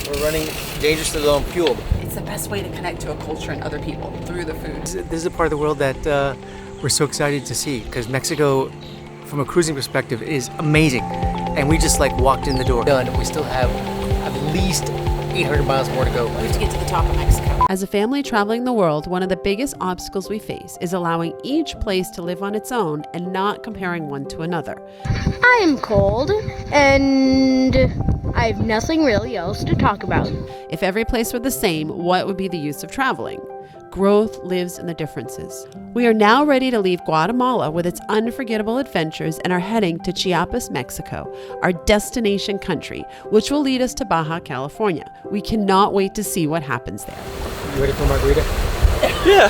We're running dangerously low on fuel. It's the best way to connect to a culture and other people through the food. This is a part of the world that we're so excited to see, because Mexico, from a cruising perspective, is amazing. And we just like walked in the door. Done. We still have at least 800 miles more to go. We have to get to the top of Mexico. As a family traveling the world, one of the biggest obstacles we face is allowing each place to live on its own and not comparing one to another. I am cold and I have nothing really else to talk about. If every place were the same, what would be the use of traveling? Growth lives in the differences. We are now ready to leave Guatemala with its unforgettable adventures and are heading to Chiapas, Mexico, our destination country, which will lead us to Baja California. We cannot wait to see what happens there. You ready for a margarita? Yeah.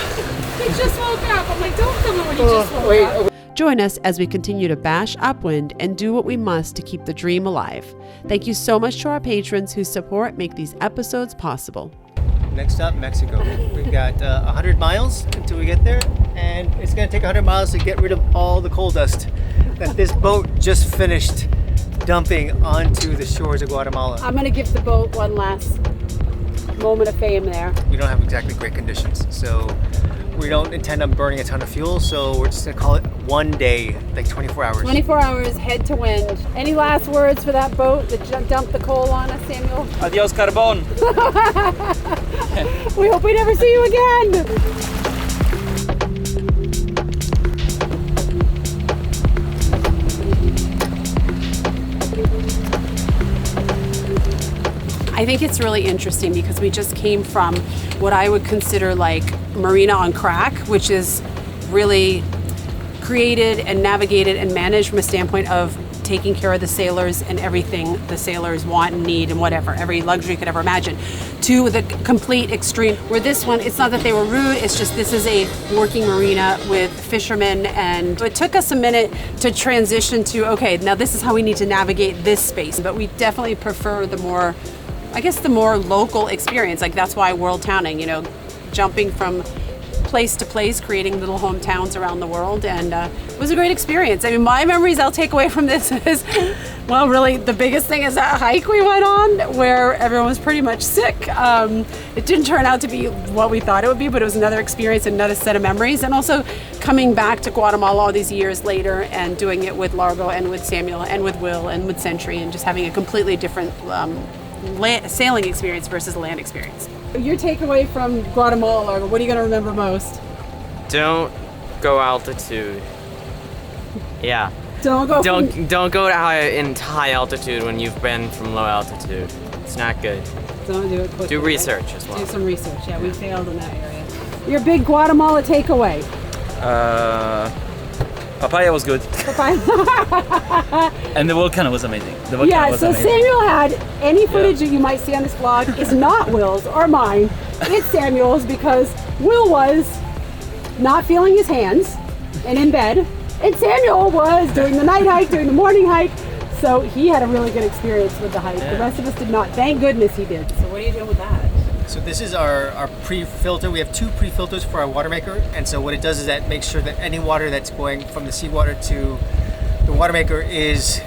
He just woke up. I'm like, don't film it when he just woke up. Join us as we continue to bash upwind and do what we must to keep the dream alive. Thank you so much to our patrons whose support make these episodes possible. Next up, Mexico. We've got 100 miles until we get there, and it's going to take 100 miles to get rid of all the coal dust that this boat just finished dumping onto the shores of Guatemala. I'm going to give the boat one last moment of fame there. We don't have exactly great conditions, so we don't intend on burning a ton of fuel, so we're just going to call it one day, like 24 hours. 24 hours, head to wind. Any last words for that boat that dumped the coal on us, Samuel? Adios, carbón. We hope we never see you again. I think it's really interesting because we just came from what I would consider like marina on crack, which is really created and navigated and managed from a standpoint of taking care of the sailors and everything the sailors want and need and whatever, every luxury you could ever imagine, to the complete extreme where this one, it's not that they were rude, it's just this is a working marina with fishermen, and it took us a minute to transition to, okay, now this is how we need to navigate this space. But we definitely prefer the more, I guess, the more local experience. Like that's why World Towning, jumping from place to place, creating little hometowns around the world, and it was a great experience. I mean, my memories I'll take away from this is, well, really the biggest thing is that hike we went on where everyone was pretty much sick. It didn't turn out to be what we thought it would be, but it was another experience and another set of memories. And also coming back to Guatemala all these years later and doing it with Largo and with Samuel and with Will and with Century, and just having a completely different sailing experience versus land experience. Your takeaway from Guatemala, Largo, what are you going to remember most? Don't go altitude. Yeah. Don't go to high altitude when you've been from low altitude. It's not good. Don't do it quickly. Do research as well. Do some research. Yeah, we failed in that area. Your big Guatemala takeaway? Papaya was good. Papaya. And the volcano was amazing. Samuel had any footage that you might see on this vlog is not Will's or mine. It's Samuel's, because Will was not feeling his hands and in bed, and Samuel was doing the night hike, doing the morning hike. So he had a really good experience with the hike. Yeah. The rest of us did not. Thank goodness he did. So what are you doing with that? So this is our pre-filter. We have 2 pre-filters for our water maker, and so what it does is that makes sure that any water that's going from the seawater to the water maker is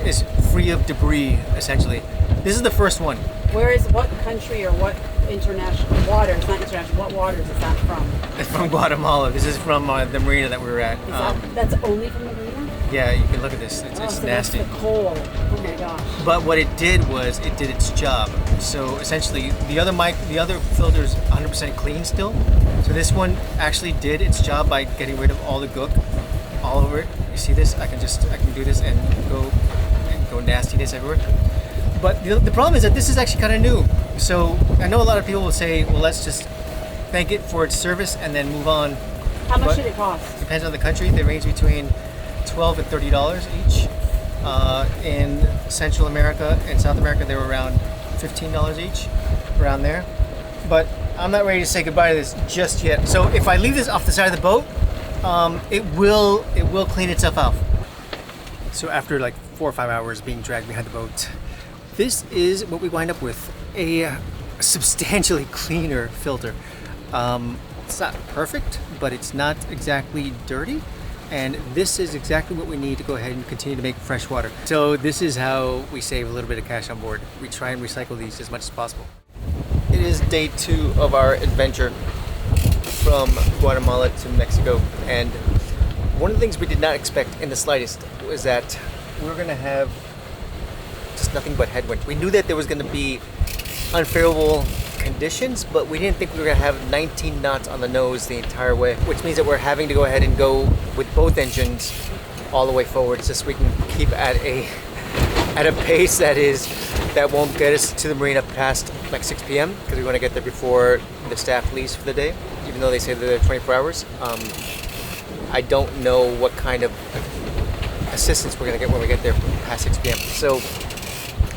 free of debris, essentially. This is the first one. What country or what international waters, not international, what waters is that from? It's from Guatemala. This is from the marina that we were at. That's only from the marina? Yeah, you can look at this. It's nasty. That's the coal. Oh my gosh. But what it did was it did its job. So essentially, the other filter is 100% clean still. So this one actually did its job by getting rid of all the gook all over it. You see this? I can do this and go nastiness everywhere. But the problem is that this is actually kind of new. So I know a lot of people will say, well, let's just thank it for its service and then move on. How much did it cost? Depends on the country. They range between $12 and $30 each. In Central America and South America, they were around $15 each, around there. But I'm not ready to say goodbye to this just yet. So if I leave this off the side of the boat, it will clean itself out. So after like 4 or 5 hours being dragged behind the boat, this is what we wind up with: a substantially cleaner filter. It's not perfect, but it's not exactly dirty. And this is exactly what we need to go ahead and continue to make fresh water. So this is how we save a little bit of cash on board. We try and recycle these as much as possible. It is day 2 of our adventure from Guatemala to Mexico, and one of the things we did not expect in the slightest was that we were going to have just nothing but headwind. We knew that there was going to be unfavorable conditions, but we didn't think we were going to have 19 knots on the nose the entire way, which means that we're having to go ahead and go with both engines all the way forward just so we can keep at a pace that won't get us to the marina past like 6 p.m. because we want to get there before the staff leaves for the day, even though they say they're there 24 hours. I don't know what kind of assistance we're going to get when we get there past 6 p.m. So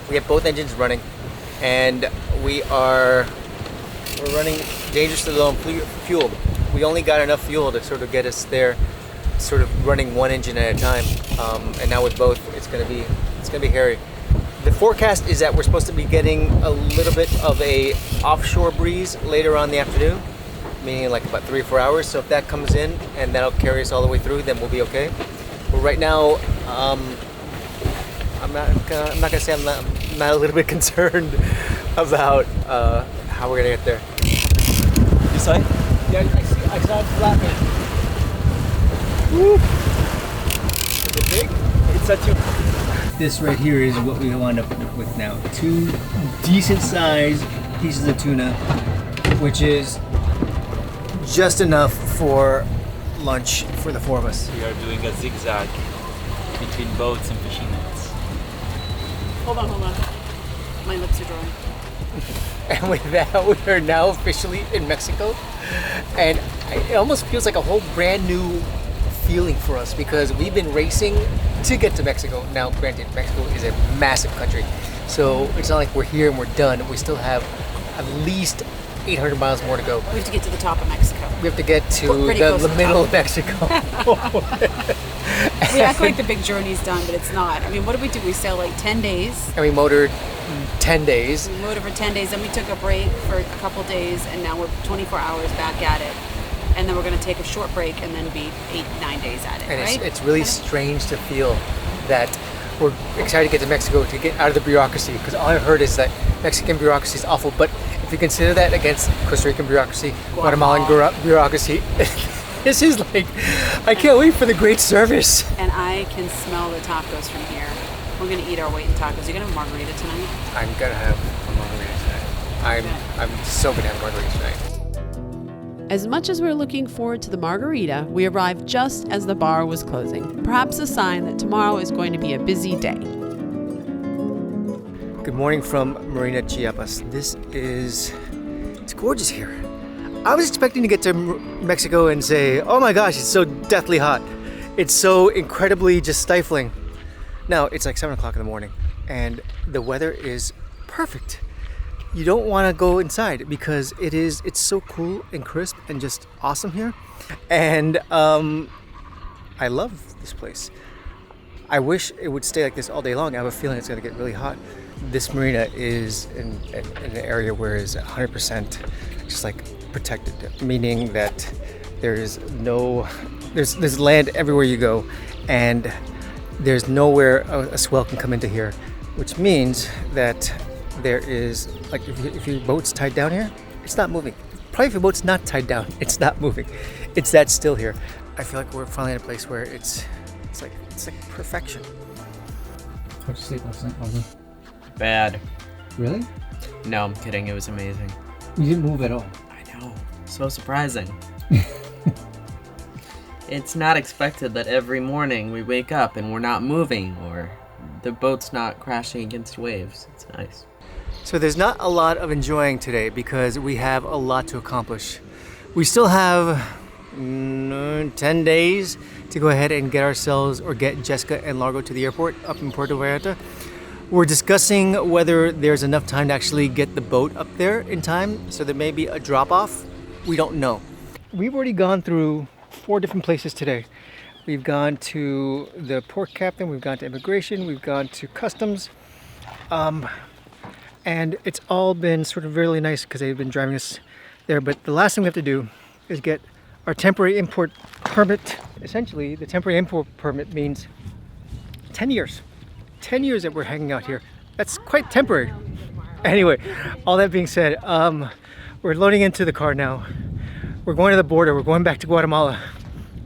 we have both engines running, and we're running dangerously low on fuel. We only got enough fuel to sort of get us there, sort of running one engine at a time. And now with both, it's gonna be hairy. The forecast is that we're supposed to be getting a little bit of a offshore breeze later on in the afternoon, meaning like about 3 or 4 hours. So if that comes in and that'll carry us all the way through, then we'll be okay. But right now, I'm not gonna say I'm not a little bit concerned about how we're gonna get there. This side? Yeah, I saw it flapping. Woo! Is it big? It's a tube. This right here is what we wind up with now. 2 decent sized pieces of tuna, which is just enough for lunch for the 4 of us. We are doing a zigzag between boats and fishing nets. Hold on. My lips are dry. And with that, we are now officially in Mexico. And it almost feels like a whole brand new feeling for us because we've been racing to get to Mexico. Now, granted, Mexico is a massive country. So it's not like we're here and we're done. We still have at least 800 miles more to go. We have to get to the top of Mexico. We have to get to Pretty close to the the middle top. of Mexico. We act like the big journey's done, but it's not. I mean, what did we do? We sailed like 10 days. And we motored 10 days. We motored for 10 days, then we took a break for a couple days, and now we're 24 hours back at it. And then we're going to take a short break and then be 8-9 days at it, And right? it's really strange to feel that we're excited to get to Mexico, to get out of the bureaucracy, because all I heard is that Mexican bureaucracy is awful. But if you consider that against Costa Rican bureaucracy, Guatemalan bureaucracy, this is like, I can't wait for the great service. And I can smell the tacos from here. We're going to eat our weight in tacos. You're going to have margarita tonight? I'm gonna have a margarita tonight. I'm so gonna have a margarita tonight. As much as we're looking forward to the margarita, we arrived just as the bar was closing, perhaps a sign that tomorrow is going to be a busy day. Good morning from Marina Chiapas. It's gorgeous here. I was expecting to get to Mexico and say, oh my gosh, it's so deathly hot. It's so incredibly just stifling. Now, it's like 7 o'clock in the morning and the weather is perfect. You don't want to go inside because it's so cool and crisp and just awesome here. And I love this place. I wish it would stay like this all day long. I have a feeling it's going to get really hot. This marina is in an area where it's 100% just like protected, meaning that there's land everywhere you go, and there's nowhere a swell can come into here, which means that there is, like, if your boat's tied down here, it's not moving. Probably if your boat's not tied down, it's not moving. It's that still here. I feel like we're finally in a place where it's like perfection. How'd you sleep last night, Alvin? Bad. Really? No, I'm kidding. It was amazing. You didn't move at all. I know. So surprising. It's not expected that every morning we wake up and we're not moving or the boat's not crashing against waves. It's nice. So there's not a lot of enjoying today because we have a lot to accomplish. We still have 10 days to go ahead and get ourselves, or get Jessica and Largo to the airport up in Puerto Vallarta. We're discussing whether there's enough time to actually get the boat up there in time, so there may be a drop-off. We don't know. We've already gone through 4 different places today. We've gone to the port captain, we've gone to immigration, we've gone to customs, and it's all been sort of really nice because they've been driving us there. But the last thing we have to do is get our temporary import permit. Essentially, the temporary import permit means 10 years. 10 years that we're hanging out here. That's quite temporary. Anyway, all that being said, we're loading into the car now. We're going to the border. We're going back to Guatemala.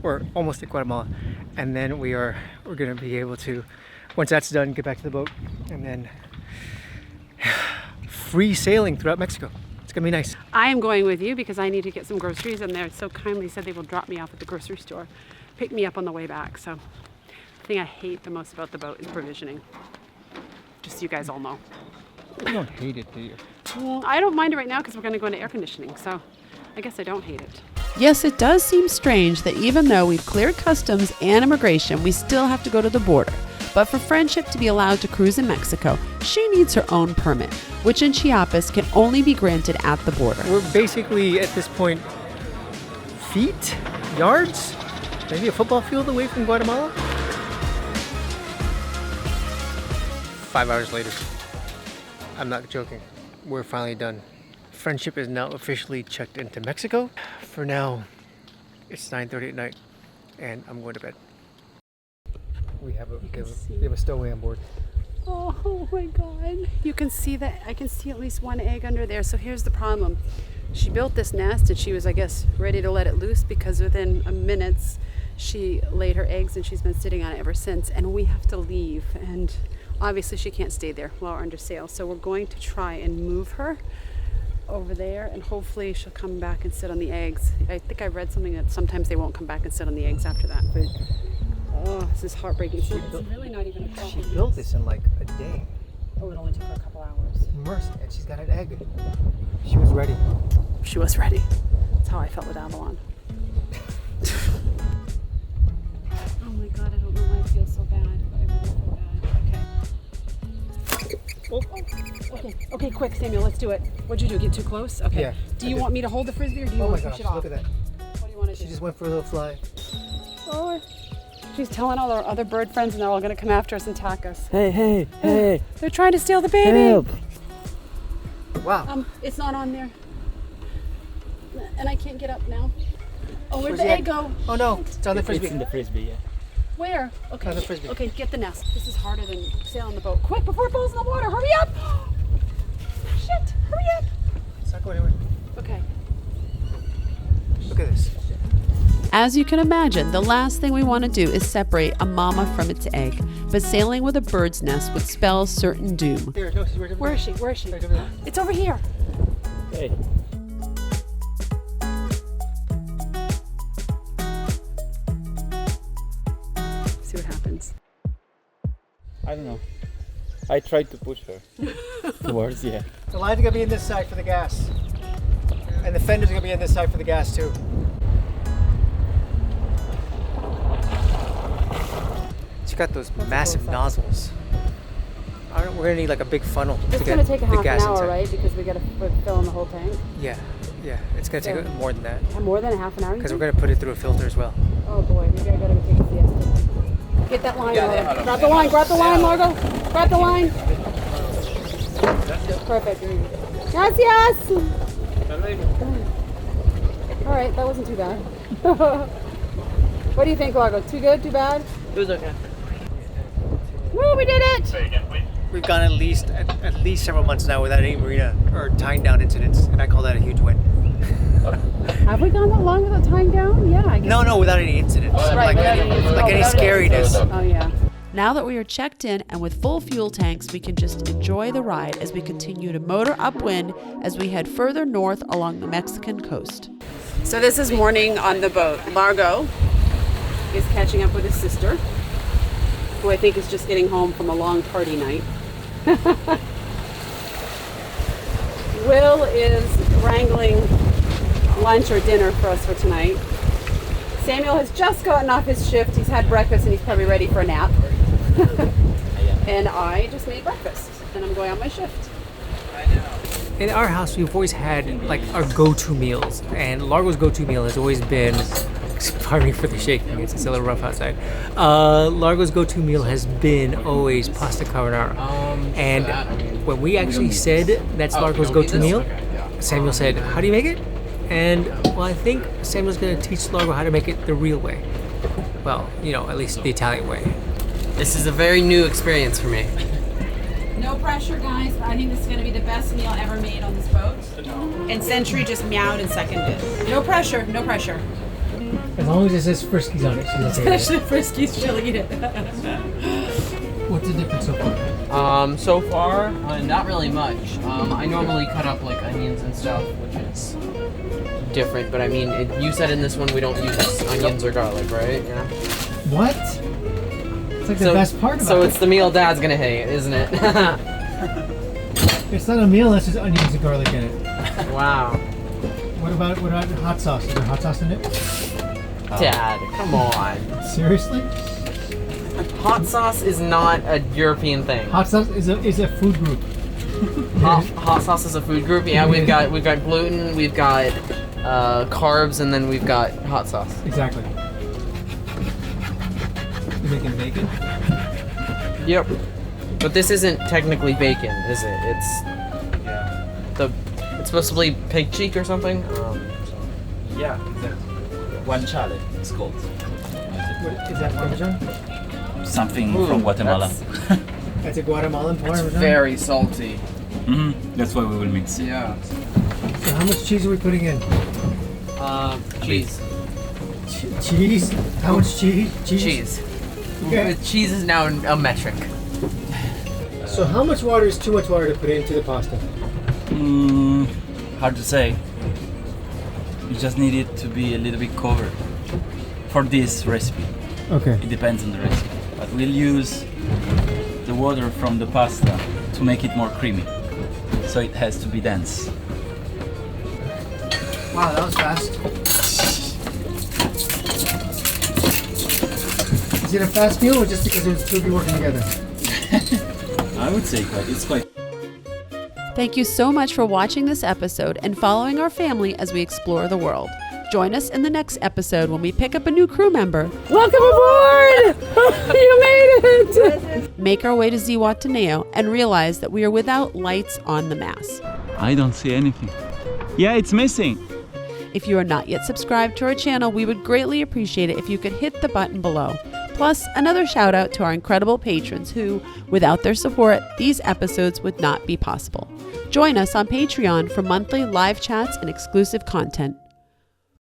We're almost at Guatemala. And then we're going to be able to, once that's done, get back to the boat. And then free sailing throughout Mexico. It's going to be nice. I am going with you because I need to get some groceries, and they're so kindly said they will drop me off at the grocery store, pick me up on the way back. So the thing I hate the most about the boat is provisioning. Just so you guys all know. You don't hate it, do you? I don't mind it right now because we're going to go into air conditioning, so I guess I don't hate it. Yes, it does seem strange that even though we've cleared customs and immigration, we still have to go to the border. But for Friendship to be allowed to cruise in Mexico, she needs her own permit, which in Chiapas can only be granted at the border. We're basically, at this point, feet, yards, maybe a football field away from Guatemala. 5 hours later. I'm not joking. We're finally done. Friendship is now officially checked into Mexico. For now, it's 9:30 at night, and I'm going to bed. We have a stowaway on board. Oh my God. You can see that, I can see at least one egg under there. So here's the problem. She built this nest and she was, I guess, ready to let it loose because within minutes she laid her eggs and she's been sitting on it ever since. And we have to leave. And obviously she can't stay there while we're under sail. So we're going to try and move her over there and hopefully she'll come back and sit on the eggs. I think I read something that sometimes they won't come back and sit on the eggs after that. But oh, this is heartbreaking. It's really not even a problem. She built this in like a day. Oh, it only took her a couple hours. Immersed, and she's got an egg. She was ready. She was ready. That's how I felt with Avalon. Oh my God, I don't know why I feel so bad. I really feel bad. Okay. Okay, quick, Samuel, let's do it. What'd you do? Get too close? Okay. Yeah, Do you want me to hold the frisbee or do you Oh my want to gosh, push it off? look at that. What do you want to do? She just went for a little fly. Oh, she's telling all our other bird friends and they're all going to come after us and attack us. Hey! They're trying to steal the baby. Help! Wow. It's not on there. And I can't get up now. Oh, where'd Where's the the egg egg? go? Oh no, it's on the frisbee. It's in the frisbee, yeah. Where? Okay. On the frisbee. Okay, get the nest. This is harder than sailing the boat. Quick, before it falls in the water. Hurry up! Shit, hurry up. It's not going anywhere. Okay. Look at this. As you can imagine, the last thing we want to do is separate a mama from its egg, but sailing with a bird's nest would spell certain doom. There, no, she's right over Where there. is she? Where is she? Right over there. It's over here. Hey. See what happens. I don't know. I tried to push her towards, yeah. The line's gonna be in this side for the gas. And the fender's gonna be in this side for the gas too. She's got those massive nozzles. We're gonna need like a big funnel It's to going get to take a the half an gas hour, inside. right? Because we got to fill in the whole tank. Yeah. It's gonna take more than that More than a half an hour? because we're gonna put it through a filter as well. Oh boy, maybe I gotta go take a siesta. Get that line, Largo. Grab the line, Largo. Grab the line. Perfect. Gracias. All right, that wasn't too bad. What do you think, Largo? Too good? Too bad? It was okay. Woo, we did it! We've gone at least several months now without any marina or tying down incidents, and I call that a huge win. Have we gone that long without tying down? Yeah, I guess. No, without any incidents. Right, without any incidents. Like any Without any scariness. Oh, yeah. Now that we are checked in and with full fuel tanks, we can just enjoy the ride as we continue to motor upwind as we head further north along the Mexican coast. So this is morning on the boat. Largo is catching up with his sister, who I think is just getting home from a long party night. Will is wrangling lunch or dinner for us for tonight. Samuel has just gotten off his shift. He's had breakfast and he's probably ready for a nap. And I just made breakfast and I'm going on my shift. In our house, we've always had like our go-to meals, and Largo's go-to meal has always been. Pardon me for the shaking; it's a little rough outside. Largo's go-to meal has been always pasta carbonara, and when we actually said that's Largo's go-to meal, Samuel said, "How do you make it?" And well, I think Samuel's going to teach Largo how to make it the real way. Well, at least the Italian way. This is a very new experience for me. No pressure, guys, but I think this is going to be the best meal ever made on this boat. And Century just meowed and seconded. No pressure, no pressure. As long as it says Friskies on it, she's okay. Especially Friskies, she'll eat it. What's the difference so far? So far, not really much. I normally cut up like onions and stuff, which is different. But I mean, you said in this one we don't use onions or garlic, right? Yeah. What? It's like the best part about So it. it's the meal Dad's gonna hate, isn't it? It's not a meal unless there's onions and garlic in it. Wow. What about hot sauce? Is there hot sauce in it? Dad, come on. Seriously? Hot sauce is not a European thing. Hot sauce is a food group. Hot sauce is a food group. Yeah, we've got gluten, we've got carbs, and then we've got hot sauce. Exactly. You're making bacon? Yep. But this isn't technically bacon, is it? It's supposed to be pig cheek or something. Yeah, exactly. Guanciale, it's called. What, is that Parmesan? Something from Guatemala. That's a Guatemalan Parmesan? Very salty. That's why we will mix. Yeah. So how much cheese are we putting in? Cheese. Cheese? How much cheese? Cheese. Okay. Cheese is now a metric. So how much water is too much water to put into the pasta? Hard to say. You just need it to be a little bit covered for this recipe. Okay. It depends on the recipe. But we'll use the water from the pasta to make it more creamy. So it has to be dense. Wow, that was fast. Is it a fast meal or just because it was two of you working together? I would say it's quite. Thank you so much for watching this episode and following our family as we explore the world. Join us in the next episode when we pick up a new crew member. Welcome aboard! You made it! Make our way to Zihuatanejo and realize that we are without lights on the mast. I don't see anything. Yeah, it's missing. If you are not yet subscribed to our channel, we would greatly appreciate it if you could hit the button below. Plus, another shout out to our incredible patrons who, without their support, these episodes would not be possible. Join us on Patreon for monthly live chats and exclusive content.